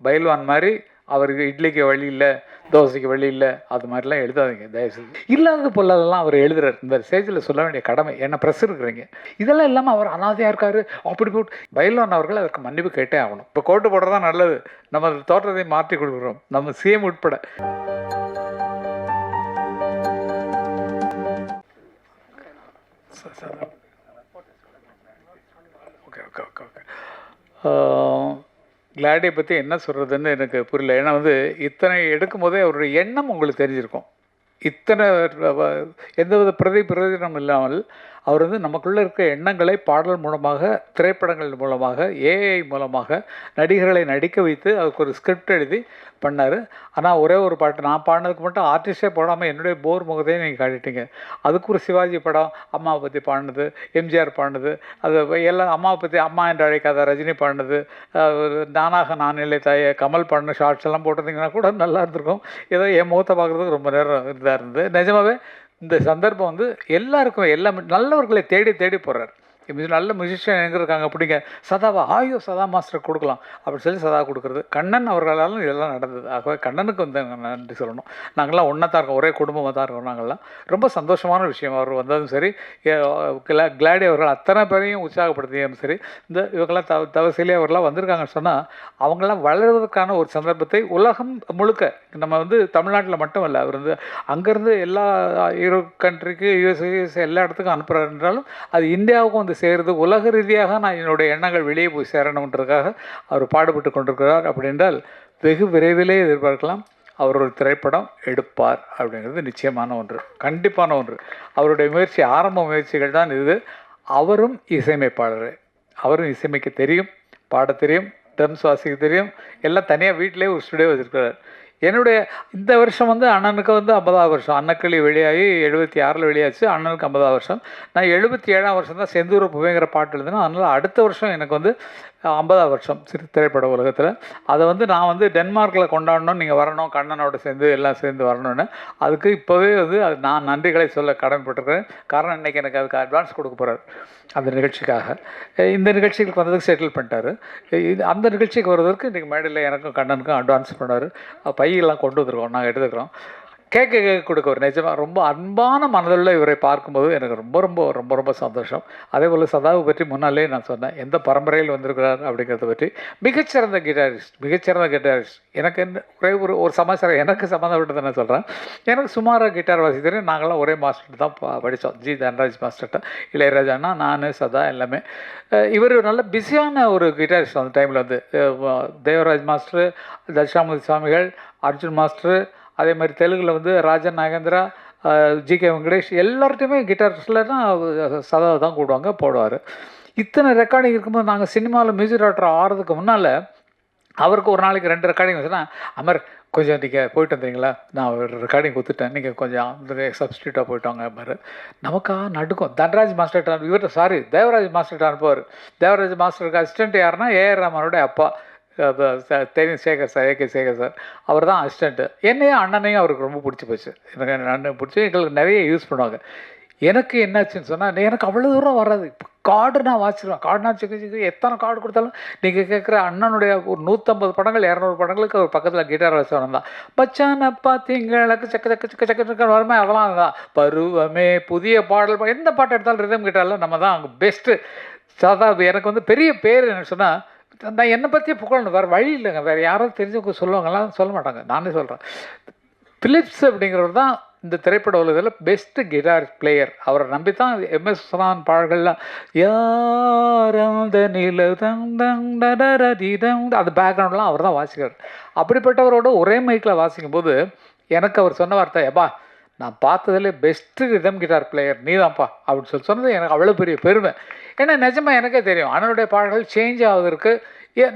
பயில்வான் மாதிரி அவருக்கு இட்லிக்கு வழி இல்லை, தோசைக்கு வழி இல்லை, அது மாதிரிலாம் எழுதாதீங்க தயவுசெய்து. இல்லாதது பொல்லாதெல்லாம் அவர் எழுதுறாரு. இந்த ஸ்டேஜில் சொல்ல வேண்டிய கடமை, என்ன ப்ரெஸ் இருக்கிறீங்க. இதெல்லாம் இல்லாமல் அவர் அனாதையாக இருக்காரு அப்படி போட்டு பயில்வான் அவர்கள் அதற்கு மன்னிப்பு கேட்டே ஆகணும். இப்போ கோட்டு போடுறதான் நல்லது. நம்ம தோற்றத்தை மாற்றி கொடுக்குறோம், நம்ம சிஎம் உட்பட. ஓகே ஓகே ஓகே ஓகே கிளாடியை பற்றி என்ன சொல்கிறதுன்னு எனக்கு புரியல. ஏன்னா இத்தனை எடுக்கும் போதே அவருடைய எண்ணம் உங்களுக்கு தெரிஞ்சிருக்கும். இத்தனை எந்தவித பிரதிபலனும் இல்லாமல் அவர் நமக்குள்ளே இருக்க எண்ணங்களை பாடல் மூலமாக, திரைப்படங்கள் மூலமாக, ஏஐ மூலமாக நடிகர்களை நடிக்க வைத்து அதுக்கு ஒரு ஸ்கிரிப்ட் எழுதி பண்ணார். ஆனால் ஒரே ஒரு பாட்டு நான் பாடினதுக்கு மட்டும் ஆர்டிஸ்டே போடாமல் என்னுடைய போர் முகத்தையும் நீங்கள் காட்டிட்டீங்க. அதுக்கு ஒரு சிவாஜி படம் அம்மாவை பற்றி பாடினது, எம்ஜிஆர் பாடினது, அது எல்லாம் அம்மாவை பற்றி, அம்மா என்று அழைக்காத ரஜினி பாடினது, நானாக நான் இல்லை தாயே கமல் பாடின ஷார்ட்ஸ் எல்லாம் போட்டிருந்தீங்கன்னா கூட நல்லா இருந்திருக்கும். ஏதோ என் முகத்தை பார்க்குறதுக்கு ரொம்ப நேரம் இதாக இருந்தது. நிஜமாகவே இந்த சந்தர்ப்பம் எல்லாருக்கும் நல்லவர்களை தேடி தேடி போடுறார். நல்ல மியூசிஷியன் எங்கே இருக்காங்க அப்படிங்க, சதாவா, ஆயோ சதா மாஸ்டர் கொடுக்கலாம் அப்படின்னு சொல்லி சதா கொடுக்குறது. கண்ணன் அவர்களாலும் இதெல்லாம் நடந்தது. ஆகவே கண்ணனுக்கு நன்றி சொல்லணும். நாங்கள்லாம் ஒன்றா தான் இருக்கோம், ஒரே குடும்பமாக தான் இருக்கோம். நாங்கள்லாம் ரொம்ப சந்தோஷமான விஷயம். அவர் வந்ததும் சரி, கிளாடி அவர்கள் அத்தனை பேரையும் உற்சாகப்படுத்தியும் சரி, இவங்கெல்லாம் தவசிலே அவர்களாம் வந்திருக்காங்கன்னு சொன்னால் அவங்களாம் வளர்வதற்கான ஒரு சந்தர்ப்பத்தை உலகம் முழுக்க, நம்ம தமிழ்நாட்டில் மட்டும் இல்லை, அவர் அங்கேருந்து எல்லா யூரோப் கண்ட்ரிக்கு, யூஎஸ் எல்லா இடத்துக்கும் அனுப்புகிறார். என்றாலும் அது இந்தியாவுக்கும் சேருது. உலக ரீதியாக நான் என்னுடைய எண்ணங்கள் வெளியே போய் சேரணுன்றதுக்காக அவர் பாடுபட்டு கொண்டிருக்கிறார். அப்படி என்றால் வெகு விரைவிலே எதிர்பார்க்கலாம் அவர் ஒரு திரைப்படம் எடுப்பார் அப்படிங்கிறது நிச்சயமான ஒன்று, கண்டிப்பான ஒன்று. அவருடைய முயற்சி, ஆரம்ப முயற்சிகள் தான் இது. அவரும் இசையமைப்பாளர், அவரும் இசையமைக்க தெரியும், பாட தெரியும், ட்ரம்ஸ் வாசிக்க தெரியும். எல்லாம் தனியாக வீட்டிலே ஒரு ஸ்டுடியோ வச்சுருக்கிறார். என்னுடைய இந்த வருஷம் அண்ணனுக்கு 50ஆவது வருஷம். அன்னக்கிளி வெளியாகி 76 வெளியாச்சு. அண்ணனுக்கு 50ஆவது வருஷம். நான் 77ஆம் வருஷம் தான் செந்தூர புவேங்கிற பாட்டு எழுதினேன். அதனால் அடுத்த வருஷம் எனக்கு 50ஆவது வருஷம் திரைப்பட உலகத்தில். அதை நான் டென்மார்க்கில் கொண்டாடணும், நீங்கள் வரணும், கண்ணனோட சேர்ந்து எல்லாம் சேர்ந்து வரணும்னு. அதுக்கு இப்போவே அது நான் நன்றிகளை சொல்ல கடமைப்பட்டிருக்கிறேன். காரணம் இன்றைக்கி எனக்கு அதுக்கு அட்வான்ஸ் கொடுக்க போகிறார் அந்த நிகழ்ச்சிக்காக. இந்த நிகழ்ச்சிக்கு வந்ததுக்கு செட்டில் பண்ணிட்டார். அந்த நிகழ்ச்சிக்கு வர்றதுக்கு இன்றைக்கி மேடையில் எனக்கும் கண்ணனுக்கும் அட்வான்ஸ் பண்ணார். பையெல்லாம் கொண்டு வந்துருக்கோம், நாங்கள் எடுத்துக்கிறோம். கேட்க கொடுக்க ஒரு நிஜமாக ரொம்ப அன்பான மனதுள்ள இவரை பார்க்கும்போது எனக்கு ரொம்ப ரொம்ப ரொம்ப ரொம்ப சந்தோஷம். அதே போல் சதாவை பற்றி முன்னாலே நான் சொன்னேன், எந்த பரம்பரையில் வந்திருக்கிறார் அப்படிங்கிறத பற்றி. மிகச்சிறந்த கிட்டாரிஸ்ட். எனக்கு ஒரே ஒரு சமாச்சாரம் எனக்கு சம்மந்தப்பட்டதை நான் சொல்கிறேன். எனக்கு சுமாராக கிட்டார் வாசிக்கிறேன். நாங்களாம் ஒரே மாஸ்டர் தான் படித்தோம், ஜி தன்ராஜ் மாஸ்டர்கிட்ட. இளையராஜானா நான் சதா எல்லாமே. இவர் நல்ல பிஸியான ஒரு கிட்டாரிஸ்ட். அந்த டைமில் தேவராஜ் மாஸ்டர், தட்சாமூர்த்தி சுவாமிகள், அர்ஜுன் மாஸ்டர், அதே மாதிரி தெலுங்கில் ராஜன் நாகேந்திரா, ஜிகே வெங்கடேஷ், எல்லார்ட்டையுமே கிட்டார்ஸ்லாம் சதா தான் கூடுவாங்க, போடுவார். இத்தனை ரெக்கார்டிங் இருக்கும்போது நாங்கள் சினிமாவில் மியூசிக் டைரக்டர் ஆகிறதுக்கு முன்னால் அவருக்கு ஒரு நாளைக்கு 2 ரெக்கார்டிங் வச்சுன்னா, அமர் கொஞ்சம் நீங்கள் போயிட்டு வந்தீங்களா, நான் ஒரு ரெக்கார்டிங் கொடுத்துட்டேன், நீங்கள் கொஞ்சம் சப்ஸ்டியூட்டாக போயிட்டாங்க மாதிரி நமக்காக நடுக்கும். தன்ராஜ் மாஸ்டர்கிட்ட இவர்கிட்ட தேவராஜ் மாஸ்டர்கிட்ட அனுப்புவார். தேவராஜ் மாஸ்டருக்கு அசிஸ்டண்ட் யாருன்னா ஏஆர் ரஹ்மானோட அப்பா தெரியும், Sekar sir, AK Sekar sir. அவர் தான் அசிஸ்டண்ட்டு. என்னையும் அண்ணனையும் அவருக்கு ரொம்ப பிடிச்சி போச்சு. எனக்கு அண்ணன் பிடிச்சி எங்களுக்கு நிறைய யூஸ் பண்ணுவாங்க. எனக்கு என்னாச்சுன்னு சொன்னால், எனக்கு அவ்வளோ தூரம் வராது. இப்போ கார்டு நான் வாசிடுவேன். கார்டு நான் செக்கு எத்தனை கார்டு கொடுத்தாலும் நீங்கள் கேட்குற அண்ணனுடைய ஒரு 150 படங்கள் 200 படங்களுக்கு ஒரு பக்கத்தில் கிட்டார் வாசிவனம் தான். பச்சான பார்த்தீங்களுக்கு சக்க வருமே, அதெல்லாம் தான். பருவமே, புதிய பாடல், எந்த பாட்டு எடுத்தாலும் ரிதம் கிட்டாரில் நம்ம தான் அங்கே பெஸ்ட்டு. சாதா எனக்கு பெரிய பேர் என்ன சொன்னால், நான் என்னை பற்றியே புகழணும், வேறு வழி இல்லைங்க. வேறு யாராவது தெரிஞ்சவங்க சொல்லுவாங்கலாம், சொல்ல மாட்டாங்க, நானே சொல்கிறேன். பிலிப்ஸ் அப்படிங்கிறவர் தான் இந்த திரைப்பட உலகத்தில் பெஸ்ட்டு கிட்டார் பிளேயர். அவரை நம்பி தான் எம்எஸ் விஸ்வநாதன் பாடல்கள்லாம் யாரந்த அது பேக்ரவுண்ட்லாம் அவர் தான் வாசிக்கிறார். அப்படிப்பட்டவரோட ஒரே மைக்கில் வாசிக்கும்போது எனக்கு அவர் சொன்ன வார்த்தை, எப்பா நான் பார்த்ததிலே பெஸ்ட்டு ரிதம் கிட்டார் பிளேயர் நீ தான்ப்பா அப்படின்னு சொன்னது எனக்கு அவ்வளோ பெரிய பெருமை. ஏன்னா நிஜமாக எனக்கே தெரியும் அண்ணனுடைய பாடல்கள் சேஞ்ச் ஆகுறதுக்கு.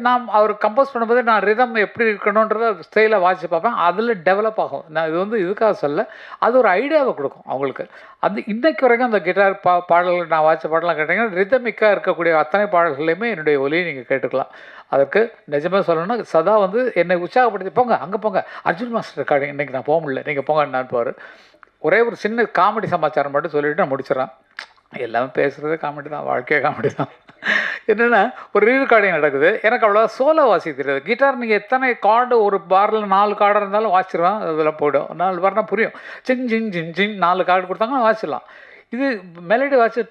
நான் அவர் கம்போஸ் பண்ணும்போது நான் ரிதம் எப்படி இருக்கணுன்றத ஸ்டைலாக வாசித்து பார்ப்பேன். அதில் டெவலப் ஆகும். நான் இது இதுக்காக சொல்ல, அது ஒரு ஐடியாவை கொடுக்கும் அவங்களுக்கு. இன்றைக்கு வரைக்கும் அந்த கிட்டார் பாடல்கள் நான் வாசித்த பாடலாம் கேட்டிங்கன்னா, ரிதமிக்காக இருக்கக்கூடிய அத்தனை பாடல்களையுமே என்னுடைய ஒலியை நீங்கள் கேட்டுக்கலாம். அதற்கு நிஜமாக சொல்லணும்னா சதா என்னை உற்சாகப்படுத்தி, போங்க அங்கே போங்க, அர்ஜுன் மாஸ்டர் ரெக்கார்டிங் இன்றைக்கி நான் போக முடியல, நீங்கள் போங்கன்னு அனுப்புவார். ஒரே ஒரு சின்ன காமெடி சமாச்சாரம் மட்டும் சொல்லிவிட்டு நான் முடிச்சிடறேன். எல்லாமே பேசுகிறது காமெடி தான், வாழ்க்கையே காமெடி தான். என்னென்னா ஒரு ரீகார்டிங் நடக்குது, எனக்கு அவ்வளோ சோலோ வாசிக்க தெரியாது. கிட்டார் நீங்கள் எத்தனை கார்டு ஒரு பாரில் 4 கார்டாக இருந்தாலும் வாசிடுவேன், அதெல்லாம் போய்டும். 4 பார்னா புரியும். சிங் ஜிங் ஜிங் ஜிங் 4 கார்டு கொடுத்தாங்கன்னா வாசிடலாம். இது மெலடி வாசி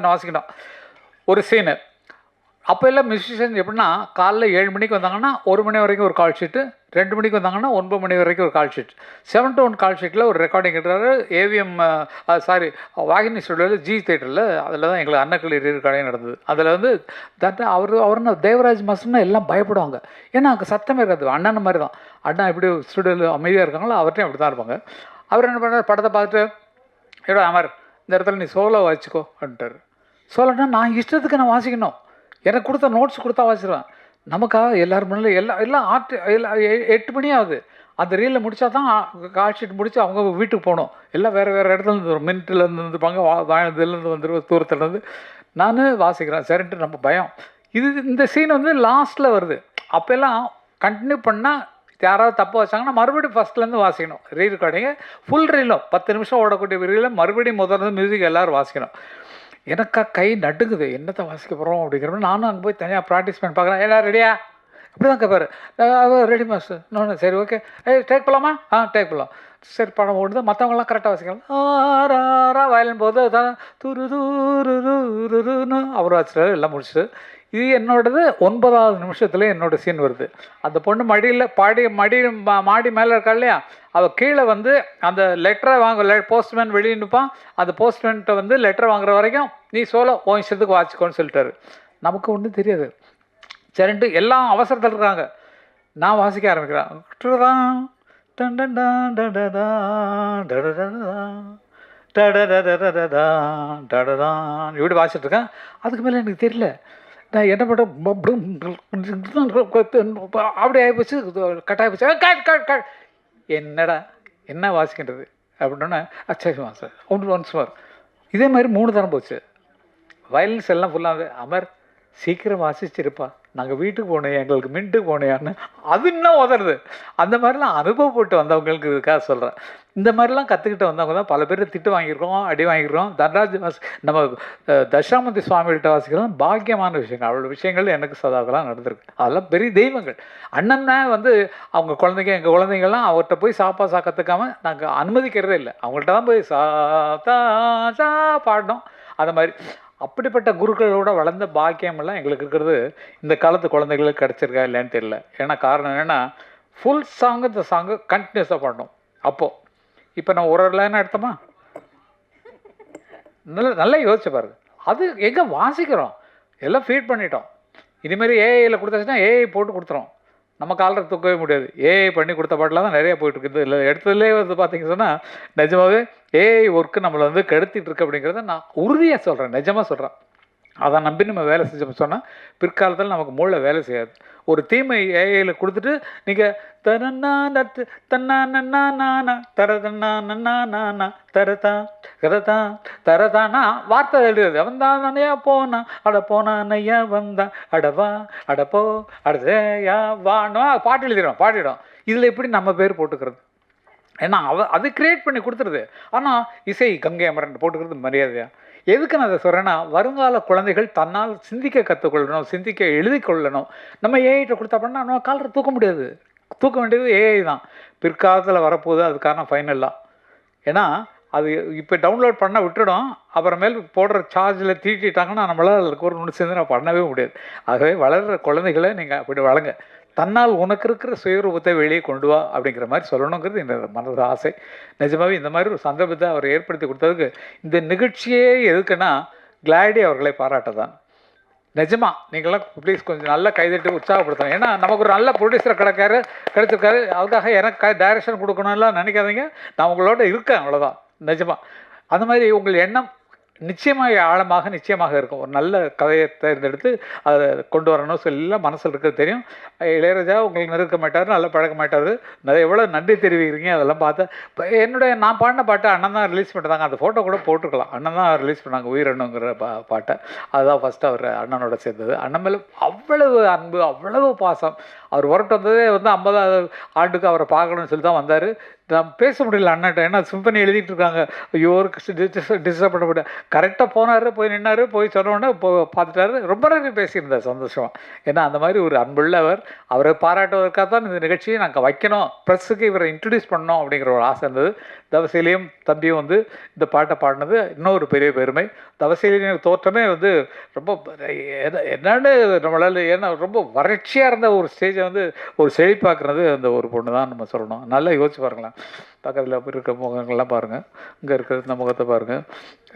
வாசிக்கணும். ஒரு சீனு அப்போ எல்லாம் மியூசிஷியன் எப்படின்னா காலைல 7 மணிக்கு வந்தாங்கன்னா 1 மணி வரைக்கும் ஒரு கால் ஷீட்டு, 2 மணிக்கு வந்தாங்கன்னா 9 மணி வரைக்கும் ஒரு கால் ஷீட், 7 to 1 கால் ஷீட்டில் ஒரு ரெக்கார்டிங் எடுக்கிறாரு. ஏவிஎம் வாகினி ஸ்டுடியோவில் ஜி தேட்டரில். அதில் தான் எங்களுக்கு அன்னக்கிளி ரெக்கார்டிங் நடந்தது. அதில் வந்து அவருன்னு தேவராஜ் மாஸ்டர்னா எல்லாம் பயப்படுவாங்க, ஏன்னா அங்கே சத்தமே இருக்காது. அண்ணன் மாதிரி தான், அண்ணா இப்படி ஸ்டுடியோவில் அமைதியாக இருக்காங்களோ அவர்கிட்டையும் அப்படி தான் இருப்பாங்க. அவர் என்ன பண்ணுறாரு, படத்தை பார்த்துட்டு ஏடா அமர் இந்த இடத்துல நீ சோலோ வாசிக்கோ அப்படின்ட்டார். சோலோன்னா நான் இஷ்டத்துக்கு நான் வாசிக்கணும், எனக்கு கொடுத்த நோட்ஸ் கொடுத்தா வாசிடுவேன். நமக்காக எல்லோரும் முன்னாடி எல்லாம் எல்லாம் 8 மணி ஆகுது. அந்த ரீலில் முடித்தா தான் கால் ஷீட் முடித்து அவங்க வீட்டுக்கு போகணும். எல்லாம் வேறு இடத்துல இருந்து வரும், மின்ட்டிலேருந்து வந்துருப்பாங்க, இதுலேருந்து வந்துடுவோம், தூரத்துலேருந்து. நான் வாசிக்கிறேன் சரின்ட்டு நம்ம பயம். இந்த சீன் வந்து லாஸ்ட்டில் வருது. அப்போல்லாம் கண்டினியூ பண்ணால் யாராவது தப்பு வச்சாங்கன்னா மறுபடியும் ஃபஸ்ட்லேருந்து வாசிக்கணும். ரெக்கார்டிங்கு ஃபுல் ரீலும் 10 நிமிஷம் ஓடக்கூடிய ரீலில் மறுபடியும் முதல்ல மியூசிக் எல்லோரும் வாசிக்கணும். எனக்கா கை நடுங்குது, என்னத்தை வாசிக்க போகிறோம் அப்படிங்கிறப்ப நானும் அங்கே போய் தனியாக ப்ராக்டிஸ் பண்ணி பார்க்குறேன். எல்லாம் ரெடியா அப்படி தான் கேட்பாரு. ரெடி மாஸ்டர் இன்னொன்று சரி ஓகே டேக் போகலாமா? டேக் போகலாம். சரி படம் ஓடுது, மற்றவங்களாம் கரெக்டாக வாசிக்கலாம். வயலின் போது அதான் துரு தூருன்னு அவர் வாசிச்சாரு, எல்லாம் முடிச்சுட்டு. இது என்னோடது 9வது நிமிஷத்துல என்னோட சீன் வருது. அந்த பொண்ணு மடியில் மாடி மேலே இருக்கா இல்லையா, அவள் கீழே வந்து அந்த லெட்டரை போஸ்ட்மேன் வெளியே நிற்பான். அந்த போஸ்ட்மேன்கிட்ட வந்து லெட்டர் வாங்குற வரைக்கும் நீ சோலோ உன் இஷ்டத்துக்கு வாசிக்கோன்னு சொல்லிட்டாரு. நமக்கு ஒன்றும் தெரியாது. சரின்ட்டு எல்லாம் அவசரத்தில் இருக்காங்க, நான் வாசிக்க ஆரம்பிக்கிறேன். இப்படி வாசிட்டு இருக்கேன். அதுக்கு மேலே எனக்கு தெரியல நான் என்ன பண்ணுறேன், அப்படி ஆகிப்போச்சு, கட்டாயிப்போச்சு. கட் என்னடா என்ன வாசிக்கின்றது அப்படின்னா அச்சா சார் ஒன்ஸ் மார். இதே மாதிரி 3 தரம் போச்சு. வயலன்ஸ் எல்லாம் ஃபுல்லாக அமர் சீக்கிரம் வாசிச்சிருப்பா, நாங்கள் வீட்டுக்கு போனேன், எங்களுக்கு மின்ட்டுக்கு போனேயான்னு அது இன்னும் உதறது. அந்த மாதிரிலாம் அனுபவப்பட்டு வந்தவங்களுக்கு இதுக்காக சொல்கிறேன். இந்த மாதிரிலாம் கற்றுக்கிட்டு வந்தவங்க தான் பல பேர் திட்டு வாங்கியிருக்கோம், அடி வாங்கியிருக்கோம். தன்ராஜ் நம்ம தட்சிணாமூர்த்தி சுவாமிகிட்ட வாசிக்கிறோம், பாக்கியமான விஷயங்கள். அவ்வளோ விஷயங்கள் எனக்கு சதாக்கெல்லாம் நடந்திருக்கு. அதெல்லாம் பெரிய தெய்வங்கள். அண்ணன்னா வந்து அவங்க குழந்தைங்க எங்கள் குழந்தைங்கள்லாம் அவர்கிட்ட போய் சாப்பா கற்றுக்காமல் நாங்கள் அனுமதிக்கிறதே இல்லை. அவங்கள்ட்ட தான் போய் சா பாடணும். அது மாதிரி அப்படிப்பட்ட குருக்களோட வளர்ந்த பாக்கியமெல்லாம் எங்களுக்கு இருக்கிறது இந்த காலத்து குழந்தைகளுக்கு கிடச்சிருக்கா இல்லைன்னு தெரியல. ஏன்னா காரணம் என்னென்னா ஃபுல் சாங்கு இந்த சாங்கு கண்டினியூஸாக பாடணும். அப்போது இப்போ நான் ஒரு லைனாக எடுத்தோமா, நல்லா யோசிச்சு பாருங்க. அது எங்கே வாசிக்கிறோம், எல்லாம் ஃபீட் பண்ணிட்டோம். இனிமேல் ஏஐயில் கொடுத்தாச்சுன்னா ஏஐ போட்டு கொடுத்துரும், நம்ம காலரை தூக்கவே முடியாது. ஏஐ பண்ணி கொடுத்த பாட்டெலாம் தான் நிறையா போயிட்டுருக்குது. இல்லை இடத்துலேயே வந்து பார்த்திங்க சொன்னால் நிஜமாகவே ஏஐ ஒர்க்கு நம்மளை வந்து கெடுத்திட்டு இருக்கு அப்படிங்கிறத நான் உறுதியாக சொல்கிறேன், நிஜமாக சொல்கிறேன். அதை நம்பி நம்ம வேலை செஞ்சோம்னு சொன்னால் பிற்காலத்தில் நமக்கு மூளை வேலை செய்யாது. ஒரு தீமை ஏஐயில் கொடுத்துட்டு நீங்கள் தரன்னா தன்னா நன்னா நானா தரதன்னா நன்னா நானா தரதா கரதா தரதானா வார்த்தை எழுதுறது. அவன் தான் நனையா போனா அட போனா நையா வந்தா அடவா அடப்போ அடதையா வானோ பாட்டு எழுதிடும் பாடிடும். இதில் எப்படி நம்ம பேர் போட்டுக்கிறது? ஏன்னா அது கிரியேட் பண்ணி கொடுத்துருது. ஆனால் இசை கங்கை அமரன் போட்டுக்கிறது மரியாதையா? எதுக்கு நான் அதை சொல்கிறேன்னா, வருங்கால குழந்தைகள் தன்னால் சிந்திக்க கற்றுக்கொள்ளணும், சிந்திக்க எழுதி கொள்ளணும். நம்ம ஏஐட்ட கொடுத்தா பண்ணால் நம்ம காலரை தூக்க முடியாது. தூக்க வேண்டியது ஏஐ தான். பிற்காலத்தில் வரப்போகுது அதுக்கான ஃபைனல்லாம். ஏன்னா அது இப்போ டவுன்லோட் பண்ண விட்டுடும், அப்புறமேல் போடுற சார்ஜில் தீட்டிட்டாங்கன்னா நம்மளால் அதுக்கு ஒரு நுண்ணு சேர்ந்து நான் பண்ணவே முடியாது. ஆகவே வளர்கிற குழந்தைகளை நீங்கள் அப்படி வளங்க. தன்னால் உனக்கு இருக்கிற சுயரூபத்தை வெளியே கொண்டு வா அப்படிங்கிற மாதிரி சொல்லணுங்கிறது என்னோட மனது ஆசை. நிஜமாகவே இந்த மாதிரி ஒரு சந்தர்ப்பத்தை அவர் ஏற்படுத்தி கொடுத்ததுக்கு இந்த நிகழ்ச்சியே எதுக்குன்னா கிளாடி அவர்களை பாராட்ட தான். நிஜமாக நீங்களாம் ப்ளீஸ் கொஞ்சம் நல்லா கைதட்டி உற்சாகப்படுத்தணும். ஏன்னா நமக்கு ஒரு நல்ல ப்ரொடியூசர் கிடைச்சிருக்காரு. அதுக்காக எனக்கு டைரக்ஷன் கொடுக்கணும்லாம் நினைக்காதீங்க. நான் உங்களோட இருக்கேன், அவ்வளோதான். நிஜமாக அந்த மாதிரி உங்கள் எண்ணம் நிச்சயமாக ஆழமாக நிச்சயமாக இருக்கும். ஒரு நல்ல கதையை தேர்ந்தெடுத்து அதை கொண்டு வரணும் சொல்லலாம் மனசில் இருக்கிறது தெரியும். இளையராஜா உங்களுக்கு நெருக்க மாட்டார், நல்லா பழக்க மாட்டார். நிறைய எவ்வளோ நன்றி தெரிவிக்கிறீங்க அதெல்லாம் பார்த்தா. இப்போ நான் பாடின பாட்டை அண்ணன் தான் ரிலீஸ் பண்ணிட்டாங்க. அந்த ஃபோட்டோ கூட போட்டுருக்கலாம். அண்ணன் தான் ரிலீஸ் பண்ணாங்க உயிரணுங்கிற பாட்டை. அதுதான் ஃபஸ்ட்டு அவர் அண்ணனோட சேர்ந்தது. அண்ணன் மேலே அவ்வளவு அன்பு, அவ்வளவு பாசம். அவர் வரட்டு வந்ததே 50வது ஆண்டுக்கு அவரை பார்க்கணும்னு சொல்லி தான் வந்தார். நான் பேச முடியல அண்ணன்ட்ட, ஏன்னா சிம்பனி எழுதிட்டு இருக்காங்க. ஐயோ டிஸ்டர்ப் பண்ண கரெக்டாக போனார், போய் நின்னார், போய் சொன்னோடனே பார்த்துட்டாரு. ரொம்ப நேரம் பேசியிருந்தார் சந்தோஷமாக. ஏன்னா அந்த மாதிரி ஒரு அன்புள்ளவர். அவரை பாராட்டுவதற்காக தான் இந்த நிகழ்ச்சியை நாங்கள் வைக்கணும், ப்ரெஸ்ஸுக்கு இவரை இன்ட்ரடியூஸ் பண்ணோம் அப்படிங்கிற ஒரு ஆசை இருந்தது. தவசீலியும் தம்பியும் இந்த பாட்டை பாடினது இன்னொரு பெரிய பெருமை. தவசீலியின் தோற்றமே ரொம்ப என்னன்னு நம்மளால், ஏன்னா ரொம்ப வறட்சியாக இருந்த ஒரு ஸ்டேஜை ஒரு செழிப்பாக்குறது அந்த ஒரு பொண்ணு தான் நம்ம சொல்லணும். நல்லா யோசிச்சு பாருங்களேன். பக்கத்தில் இருக்கிற முகங்கள்லாம் பாருங்கள், இங்கே இருக்கிற இந்த முகத்தை பாருங்கள்.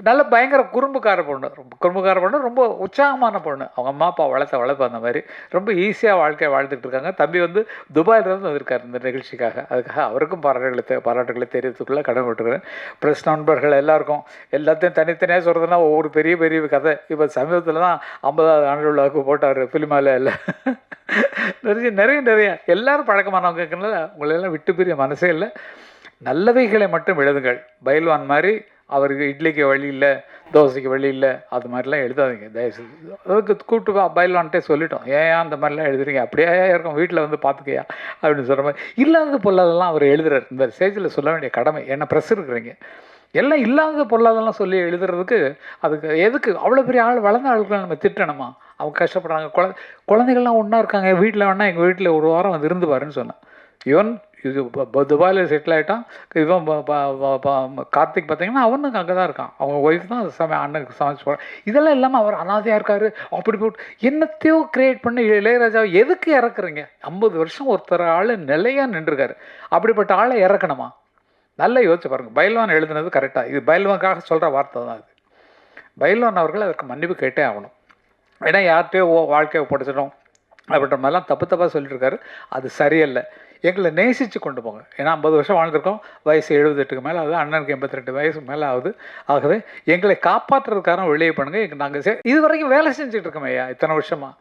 நல்ல பயங்கர குறும்புக்கார பொண்ணு, ரொம்ப உற்சாகமான பொண்ணு. அவங்க அம்மா அப்பா வளர்ப்பு அந்த மாதிரி ரொம்ப ஈஸியாக வாழ்க்கையை வாழ்ந்துட்டு இருக்காங்க. தம்பி துபாயிலிருந்து வந்திருக்கார் இந்த நிகழ்ச்சிக்காக. அதுக்காக அவருக்கும் பாராட்டுகளை தெரிவித்துக்குள்ளே கடமைப்பட்டுருக்கேன். ப்ரெஸ் நண்பர்கள் எல்லாத்தையும் தனித்தனியாக சொல்கிறதுனா ஒவ்வொரு பெரிய கதை. இப்போ சமீபத்தில் தான் 50வது ஆண்டு விழாவுக்கு போட்டார் ஃபிலிமாவில். இல்லை நிறைய எல்லாரும் பழக்கமானவங்கனால உங்களெல்லாம் விட்டு பிரிய மனசே இல்லை. நல்லவைகளை மட்டும் எழுதுங்கள். பயில்வான் மாதிரி அவருக்கு இட்லிக்கு வழி இல்லை, தோசைக்கு வழி இல்லை, அது மாதிரிலாம் எழுதாதீங்க தயவுசெய்து. அதுக்கு கூப்பிட்டு பயில்வான்ட்டே சொல்லிட்டோம், ஏன் அந்த மாதிரிலாம் எழுதுறீங்க, அப்படியே இருக்கும் வீட்டில் பார்த்துக்கையா அப்படின்னு சொல்கிற மாதிரி. இல்லாதது பொல்லாதெல்லாம் அவர் எழுதுறாரு. இந்த ஸ்டேஜில் சொல்ல வேண்டிய கடமை, என்ன ப்ரெஸ் இருக்கிறீங்க. எல்லாம் இல்லாத பொல்லாதெல்லாம் சொல்லி எழுதுறதுக்கு அதுக்கு எதுக்கு அவ்வளோ பெரிய ஆள், வளர்ந்த ஆளுகளை நம்ம திட்டணுமா? அவங்க கஷ்டப்படுறாங்க. குழந்தைகள்லாம் ஒன்றா இருக்காங்க வீட்டில். வேணால் எங்கள் வீட்டில் ஒரு வாரம் இருந்து பாருன்னு சொன்னேன். ஈவன் இது துபாயில் செட்டில் ஆகிட்டான். இவன் கார்த்திக் பார்த்தீங்கன்னா அவனுக்கு அங்கே தான் இருக்கான். அவங்க ஒய்ஃப் தான் அண்ணனுக்கு சமைச்சு போகிறான். இதெல்லாம் இல்லாமல் அவர் அனாதையாக இருக்கார். அப்படி போட்டு என்னத்தையோ கிரியேட் பண்ணி இளையராஜாவை எதுக்கு இறக்குறீங்க? 50 வருஷம் ஒருத்தர் ஆள் நிலையாக நின்றுருக்காரு. அப்படிப்பட்ட ஆளை இறக்கணுமா? நல்லா யோசிச்சு பாருங்கள். பயில்வான் எழுதுனது கரெக்டாக, இது பயில்வானுக்காக சொல்கிற வார்த்தை தான் அது. பயில்வான் அவர்கள் அதற்கு மன்னிப்பு கேட்டே ஆகணும். ஏன்னா யார்கிட்டையோ வாழ்க்கையை படிச்சிடும் அப்படின்ற மாதிரிலாம் தப்பாக சொல்லிட்டுருக்காரு. அது சரியல்ல. எங்களை நேசித்து கொண்டு போங்க. ஏன்னா 50 வருஷம் வாழ்ந்துருக்கோம். வயசு 78க்கு மேலே ஆகுது. அண்ணனுக்கு 82 வயசுக்கு மேலே ஆகுது. ஆகவே எங்களை காப்பாற்றுறதுக்கான வெளியே பண்ணுங்கள். நாங்கள் இது வரைக்கும் வேலை செஞ்சுட்டு இருக்கோம் ஐயா. இத்தனை வருஷமாக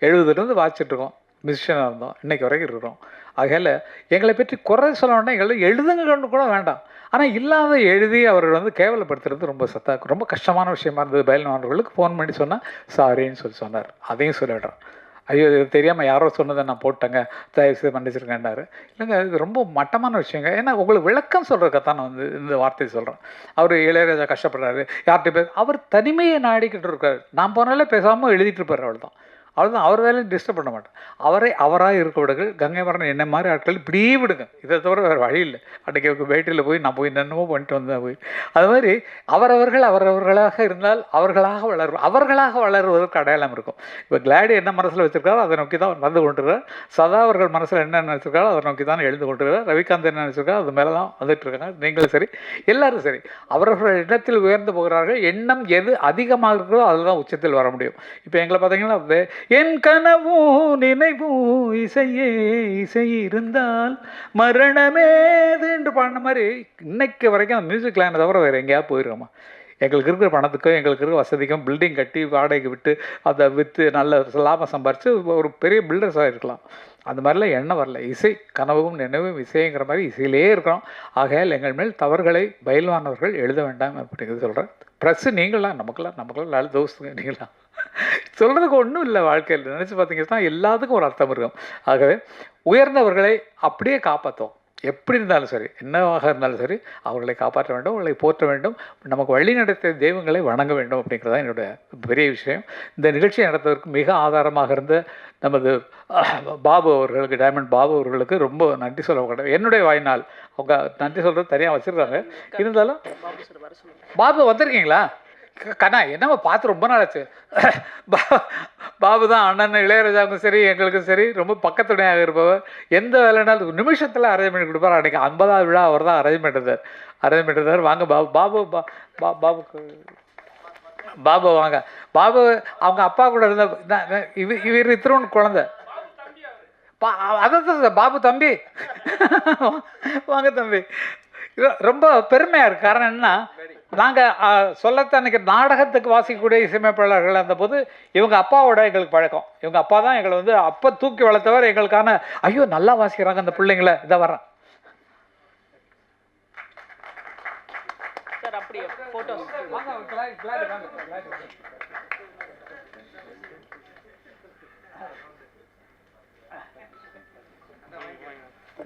70லேருந்து வாச்சிட்ருக்கோம். மியூசிஷியனாக இருந்தோம், இன்றைக்கி வரைக்கும் இருக்கிறோம். ஆகையில் எங்களை பற்றி குறை சொல்லணுன்னா எங்களை எழுதுங்கன்னு கூட வேண்டாம். ஆனால் இல்லாத எழுதி அவர் கேவலப்படுத்துறது ரொம்ப கஷ்டமான விஷயமா இருந்தது. பயில்வான்களுக்கு ஃபோன் பண்ணி சொன்னால் சாரின்னு சொன்னார். அதையும் சொல்லிடுறேன். ஐயோ இது தெரியாமல் யாரோ சொன்னதை நான் போட்டேங்க, தயவுசெய்து மன்னிச்சிருக்கேன்டாரு. இல்லைங்க, இது ரொம்ப மட்டமான விஷயங்க. ஏன்னா உங்களுக்கு விளக்கம் சொல்கிறதுக்காக நான் இந்த வார்த்தையை சொல்கிறேன். அவர் இளையராஜா கஷ்டப்படுறாரு, யார்கிட்ட அவர் தனிமையை நாடிக்கிட்டு இருக்காரு. நான் போனாலே பேசாமல் எழுதிட்டு இருப்பார். அவ்வளோதான். அவர் வேலையும் டிஸ்டர்ப் பண்ண மாட்டேன். அவராக இருக்க விடுங்கள். கங்கை மரணம் என்ன மாதிரி ஆட்கள் இப்படியே விடுங்க. இதை தவிர வேறு வழி இல்லை. அன்றைக்கி பேட்டியில் நான் போய் என்னென்னமோ பண்ணிட்டு வந்தேன். அது மாதிரி அவரவர்களாக இருந்தால் அவர்களாக வளருவதற்கு அடையாளம் இருக்கும். இப்போ கிளாடி என்ன மனசில் வச்சுருக்காரோ அதை நோக்கி தான் நடந்து கொண்டிருக்கார். சதா அவர்கள் மனசில் என்ன நினச்சிருக்காரோ அதை நோக்கி தான் எழுந்து கொண்டிருக்கார். ரவிகாந்த் என்ன நினச்சிருக்காரோ அது மேலே தான் வந்துட்டு இருக்காங்க. நீங்களும் சரி, எல்லோரும் சரி. அவர்கள் எண்ணத்தில் உயர்ந்து போகிறார்கள். எண்ணம் எது அதிகமாக இருக்கிறதோ அதுதான் உச்சத்தில் வர முடியும். இப்போ எங்களை பார்த்தீங்கன்னா என் கனவும் நினைவும் இசை இருந்தால் மரணமேது என்று பாடின மாதிரி இன்னைக்கு வரைக்கும் அந்த மியூசிக் லைனை தவிர வேறு எங்கேயாவது போயிருக்கோமா? எங்களுக்கு இருக்கிற பணத்துக்கும் எங்களுக்கு இருக்கிற வசதிக்கும் பில்டிங் கட்டி வாடகைக்கு விட்டு அதை விற்று நல்ல லாபம் சம்பாரித்து ஒரு பெரிய பில்டர்ஸாக இருக்கலாம். அந்த மாதிரிலாம் எண்ணம் வரல. இசை கனவும் நினைவும் இசைங்கிற மாதிரி இசையிலே இருக்கிறோம். ஆகையால் எங்கள் மேல் தவறுகளை பயில்வானவர்கள் எழுத வேண்டாம் அப்படிங்கிறது சொல்கிறேன். ப்ரெஸ்ஸு நீங்களாம் நமக்கெல்லாம் நல்ல தோஸ்துங்க. நீங்களாம் சொல்கிறதுக்கு ஒன்றும் இல்லை. வாழ்க்கையில் நினச்சி பார்த்தீங்கன்னா எல்லாத்துக்கும் ஒரு அர்த்தம் இருக்கும். ஆகவே உயர்ந்தவர்களை அப்படியே காப்பாற்றோம். எப்படி இருந்தாலும் சரி, என்னவாக இருந்தாலும் சரி, அவர்களை காப்பாற்ற வேண்டும், அவர்களை போற்ற வேண்டும், நமக்கு வழி நடத்திய தெய்வங்களை வணங்க வேண்டும் அப்படிங்கிறதான் என்னுடைய பெரிய விஷயம். இந்த நிகழ்ச்சியை நடத்துவதற்கு மிக ஆதாரமாக இருந்த நமது பாபு அவர்களுக்கு, டைமண்ட் பாபு அவர்களுக்கு ரொம்ப நன்றி சொல்ல வேண்டும். என்னுடைய வாய்நாள் அவங்க நன்றி சொல்கிறது தனியாக வச்சுருக்காங்க. இருந்தாலும் பாபு வந்திருக்கீங்களா? கண்ணா என்னம்மா பார்த்து ரொம்ப நாள் ஆச்சு. பாபு தான் அண்ணன் இளையராஜாவுக்கும் சரி எங்களுக்கும் சரி ரொம்ப பக்கத்துணையாக இருப்பவர். எந்த வேலைனாலும் நிமிஷத்தில் அரேஞ்ச் பண்ணி கொடுப்பார். அன்றைக்கி 50வது விழா அவர் தான் அரேஞ்ச் பண்ணிருந்தார். வாங்க பாபுக்கு பாபு வாங்க. பாபு அவங்க அப்பா கூட இருந்த இவர் இத்திரோன்னு குழந்தை. அதான் பாபு தம்பி வாங்க தம்பி. ரொம்ப பெருமையாக இருக்குது. காரணம் என்னன்னா நாங்கள் சொல்லத்தான் அன்றைக்கி நாடகத்துக்கு வாசிக்கக்கூடிய இசையமைப்பாளர்கள் இருந்தபோது இவங்க அப்பாவோட எங்களுக்கு பழக்கம். இவங்க அப்பா தான் எங்களை வந்து அப்போ தூக்கி வளர்த்தவர். எங்களுக்கான ஐயோ நல்லா வாசிக்கிறாங்க அந்த பிள்ளைங்கள, இதை வரேன் சார். அப்படியே ஃபோட்டோஸ்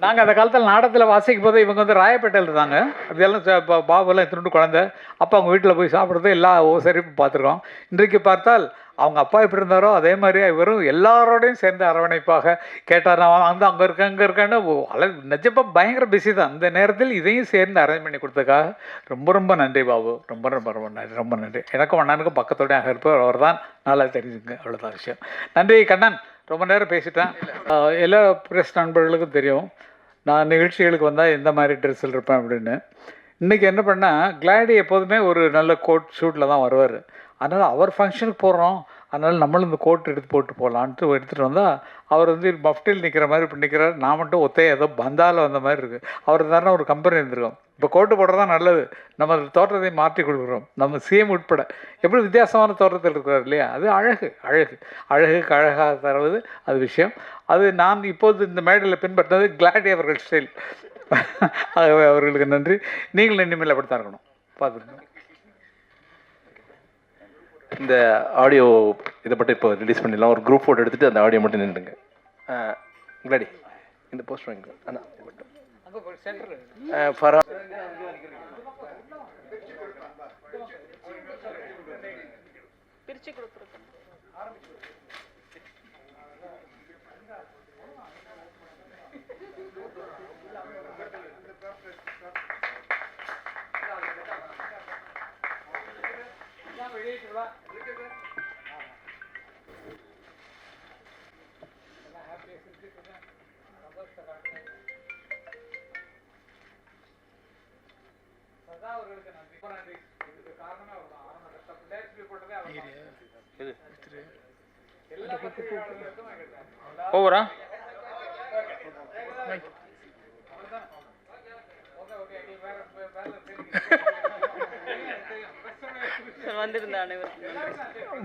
நாங்கள் அந்த காலத்தில் நாடகத்தில் வாசிக்கும் போது இவங்க வந்து ராயப்பேட்டையில் இருந்தாங்க. அதெல்லாம் பாபுலாம் எத்தனை குழந்தை அப்போ அவங்க வீட்டில் போய் சாப்பிட்றது எல்லா சரிப்பு பார்த்துருக்கோம். இன்றைக்கு பார்த்தால் அவங்க அப்பா எப்படி இருந்தாரோ அதே மாதிரியே இவரும் எல்லாரோடையும் சேர்ந்து அரவணைப்பாக கேட்டார். நான் வந்து அங்கே இருக்கேன்னு நிஜப்பா பயங்கர பிஸி தான். இந்த நேரத்தில் இதையும் சேர்ந்து அரேஞ்ச் பண்ணி கொடுத்ததுக்காக ரொம்ப ரொம்ப நன்றி பாபு. ரொம்ப ரொம்ப ரொம்ப நன்றி, ரொம்ப நன்றி. எனக்கும் அண்ணனுக்கும் பக்கத்தோடையாக இருப்பவர் அவர் தான். நல்லா தெரிஞ்சுங்க, அவ்வளோதான் விஷயம். நன்றி கண்ணன். ரொம்ப நேரம் பேசிட்டேன். எல்லா ப்ரெஸ் நண்பர்களுக்கும் தெரியும் நான் நிகழ்ச்சிகளுக்கு வந்தால் எந்த மாதிரி ட்ரெஸ்ஸில் இருப்பேன் அப்படின்னு. இன்றைக்கி என்ன பண்ணால் கிளாடி எப்போதுமே ஒரு நல்ல கோட் ஷூட்டில் தான் வருவார். அதனால் அவர் ஃபங்க்ஷனுக்கு போகிறோம், அதனால் நம்மளும் இந்த கோட் எடுத்து போட்டு போகலான்ட்டு எடுத்துகிட்டு வந்தால் அவர் வந்து மஃப்டில் நிற்கிற மாதிரி இப்படி நிற்கிறார். நான் மட்டும் ஒத்தையை ஏதோ பந்தால் வந்த மாதிரி இருக்குது. அவர் தானே ஒரு கம்பெனி இருந்திருக்கோம். இப்போ கோட்டு போடுறது தான் நல்லது. நம்ம தோற்றத்தை மாற்றி கொடுக்குறோம். நம்ம சிஎம் உட்பட எப்படி வித்தியாசமான தோற்றத்தில் இருக்கிறார் இல்லையா? அது அழகுக்கு அழகாக தருவது அது விஷயம். அது நான் இப்போது இந்த மேடையில் பின்பற்றது கிளாடி அவர்கள் ஸ்டைல். ஆகவே அவர்களுக்கு நன்றி. நீங்கள் இனிமேல் அப்படித்தான் இருக்கணும். பார்த்துக்கணும். இந்த ஆடியோ இதை மட்டும் இப்போ ரிலீஸ் பண்ணிடலாம். ஒரு குரூப் ஃபோட்டோ எடுத்துகிட்டு அந்த ஆடியோ மட்டும் நின்றுங்க. கிளாடி இந்த போஸ்டர் வாங்க அண்ணா. ஃபரா பிரிச்சு கொடுத்துருக்கேன். ஓவரா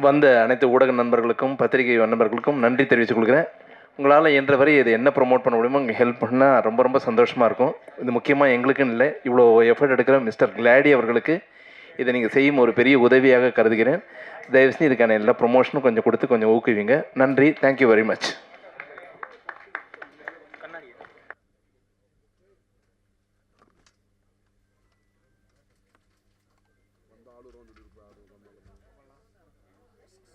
வந்த அனைத்து ஊடக நண்பர்களுக்கும் பத்திரிகை நண்பர்களுக்கும் நன்றி தெரிவித்துக் கொள்கிறேன். உங்களால் என்ற வரை இது என்ன ப்ரொமோட் பண்ண முடியுமோ இங்கே ஹெல்ப் பண்ணால் ரொம்ப ரொம்ப சந்தோஷமாக இருக்கும். இது முக்கியமாக எங்களுக்குன்னு இல்லை, இவ்வளோ எஃபர்ட் எடுக்கிற மிஸ்டர் கிளாடி அவர்களுக்கு இதை நீங்கள் செய்யும் ஒரு பெரிய உதவியாக கருதுகிறேன். தயவுசெய்து இதுக்கான எல்லா ப்ரொமோஷனும் கொஞ்சம் கொடுத்து கொஞ்சம் ஊக்குவிங்க. நன்றி. Thank you very much.